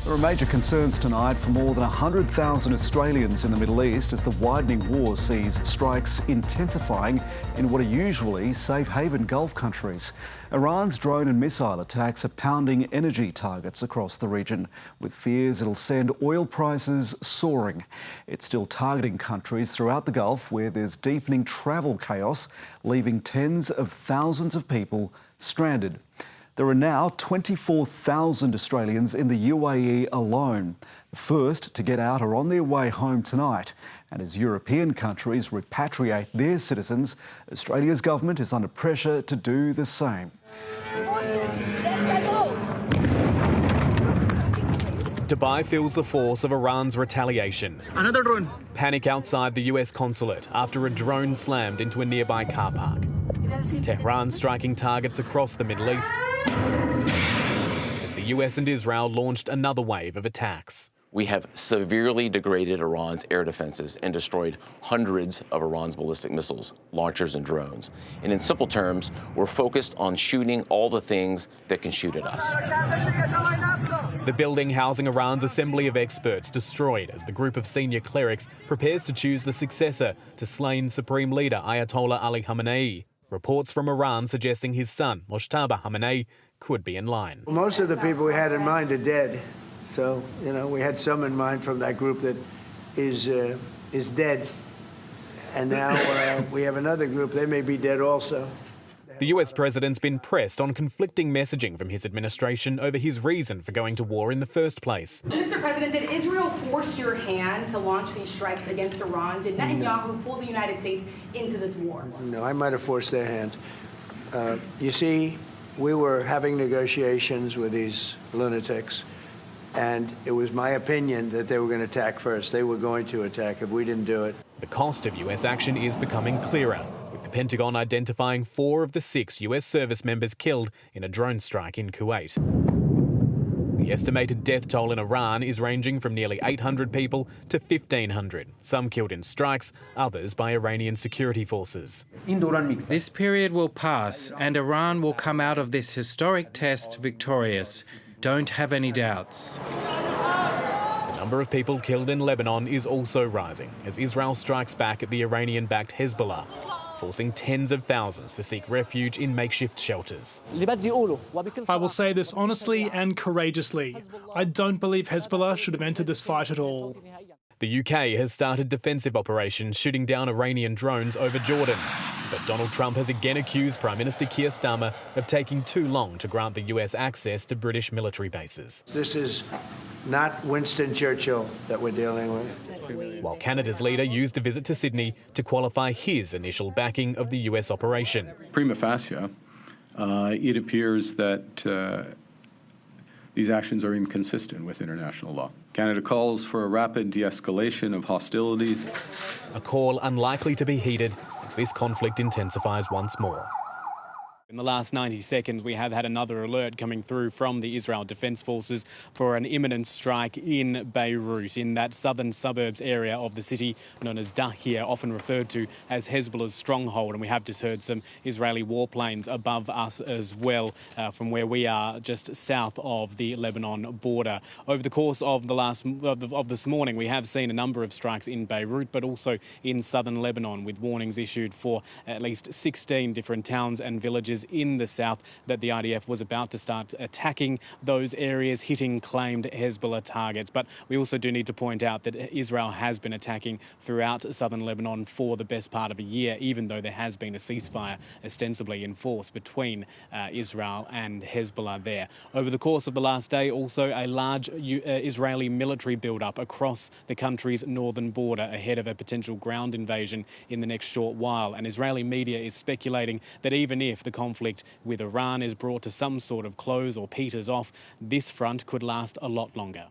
There are major concerns tonight for more than 100,000 Australians in the Middle East as the widening war sees strikes intensifying in what are usually safe haven Gulf countries. Iran's drone and missile attacks are pounding energy targets across the region, with fears it'll send oil prices soaring. It's still targeting countries throughout the Gulf where there's deepening travel chaos, leaving tens of thousands of people stranded. There are now 24,000 Australians in the UAE alone. The first to get out are on their way home tonight. And as European countries repatriate their citizens, Australia's government is under pressure to do the same. Dubai feels the force of Iran's retaliation. Another drone. Panic outside the US consulate after a drone slammed into a nearby car park. Tehran striking targets across the Middle East as the US and Israel launched another wave of attacks. We have severely degraded Iran's air defenses and destroyed hundreds of Iran's ballistic missiles, launchers, and drones. And in simple terms, we're focused on shooting all the things that can shoot at us. The building housing Iran's assembly of experts destroyed as the group of senior clerics prepares to choose the successor to slain Supreme Leader Ayatollah Ali Khamenei. Reports from Iran suggesting his son, Mojtaba Khamenei, could be in line. Most of the people we had in mind are dead. So, we had some in mind from that group that is dead. And now we have another group, they may be dead also. The US president's been pressed on conflicting messaging from his administration over his reason for going to war in the first place. Mr. President, did Israel force your hand to launch these strikes against Iran? Did Netanyahu pull the United States into this war? No, I might have forced their hand. You see, we were having negotiations with these lunatics, and it was my opinion that they were going to attack first. They were going to attack if we didn't do it. The cost of US action is becoming clearer, with the Pentagon identifying 4 of the 6 US service members killed in a drone strike in Kuwait. The estimated death toll in Iran is ranging from nearly 800 people to 1,500, some killed in strikes, others by Iranian security forces. This period will pass and Iran will come out of this historic test victorious. Don't have any doubts. The number of people killed in Lebanon is also rising as Israel strikes back at the Iranian-backed Hezbollah, forcing tens of thousands to seek refuge in makeshift shelters. I will say this honestly and courageously. I don't believe Hezbollah should have entered this fight at all. The UK has started defensive operations shooting down Iranian drones over Jordan. But Donald Trump has again accused Prime Minister Keir Starmer of taking too long to grant the US access to British military bases. This is not Winston Churchill that we're dealing with. While Canada's leader used a visit to Sydney to qualify his initial backing of the US operation. Prima facie, it appears that these actions are inconsistent with international law. Canada calls for a rapid de-escalation of hostilities. A call unlikely to be heeded as this conflict intensifies once more. In the last 90 seconds, we have had another alert coming through from the Israel Defense Forces for an imminent strike in Beirut, in that southern suburbs area of the city known as Dahia, often referred to as Hezbollah's stronghold. And we have just heard some Israeli warplanes above us as well, from where we are just south of the Lebanon border. Over the course of this morning, we have seen a number of strikes in Beirut, but also in southern Lebanon, with warnings issued for at least 16 different towns and villages in the south that the IDF was about to start attacking those areas, hitting claimed Hezbollah targets. But we also do need to point out that Israel has been attacking throughout southern Lebanon for the best part of a year, even though there has been a ceasefire ostensibly in force between Israel and Hezbollah there. Over the course of the last day, also a large Israeli military build-up across the country's northern border ahead of a potential ground invasion in the next short while. And Israeli media is speculating that even if the conflict with Iran is brought to some sort of close or peters off, this front could last a lot longer.